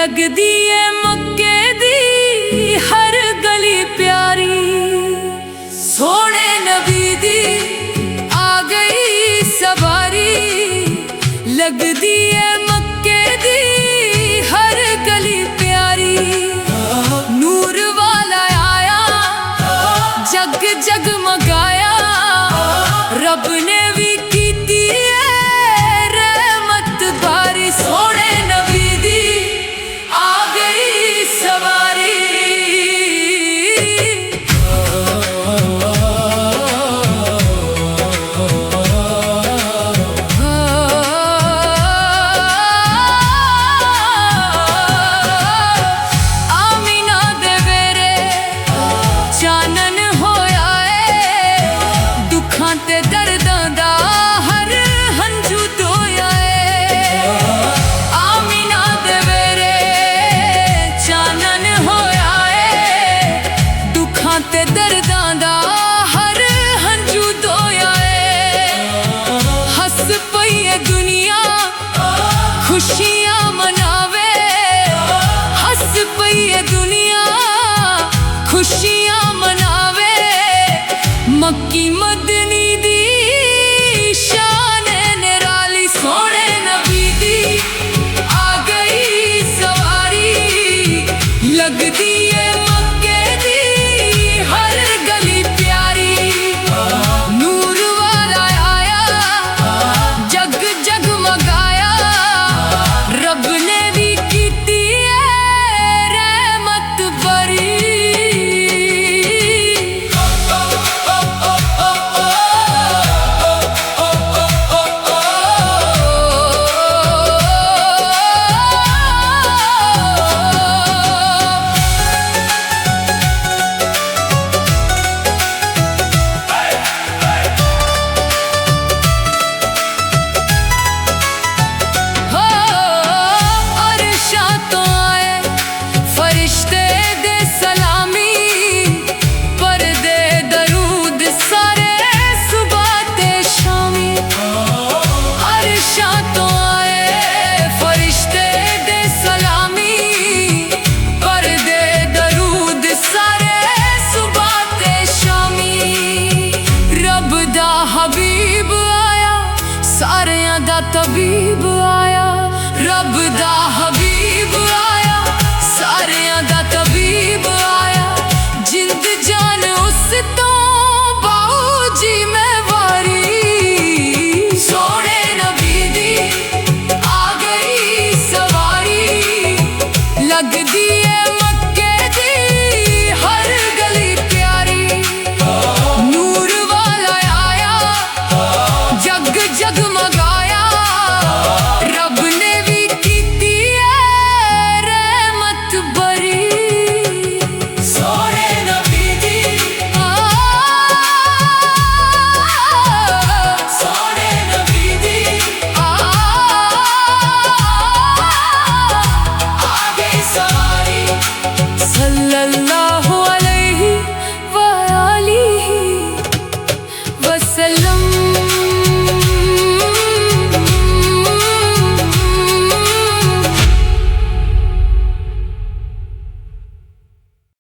लगदी है मक्के दी हर गली प्यारी। सोने नबी दी आ गई सवारी, लगदी है मक्के दी हर गली प्यारी। नूर वाला आया जग जगमगाया, रब ने भी कीती है रहमत बारी। सोने नबी दी आ गई सवारी। आमीना दे वेरे चानन होया है, दुखां ते दर्दां दा हर हंझू धोया है। आमीना दे वेरे चानन होया है, दुखां ते दर्दां दा हर हंझू धोया है। हस पई है दुनिया खुशियां मनावे, हस पई है दुनिया खुशियां मनावे। मक्की मदनी दी शान निराली, सोने नबी दी आ गई सवारी। लगदी है मक्के दी हर गली प्यारी। नूर वाला आया जग जगमगाया, रब ने भी कीती है रहमत बरी। अरशां तो आए फरिश्ते दे सलामी, पर्दे दरूद सारे सुबह ते शामी। अरशां तो आए फरिश्ते दे सलामी, पर्दे दरूद सारे सुबह ते शामी। रब दा हबीब आया सारियां दा तबीब आया, रब दा हबीब आया सारियां दा तबीब आया। जिंद जान उस तो बाऊ जी मैं वारी। सोने नबी दी आ गई सवारी, लगदी है मक्के दी हर गली प्यारी। नूर वाला आया जग जगमगाया, रब ने भी कीती है रहमत बरी। सोने नबी दी सोने नबी दी आ गई सवारी। सल्लल्लाहु अलैहि व आलिहि वसल्लम।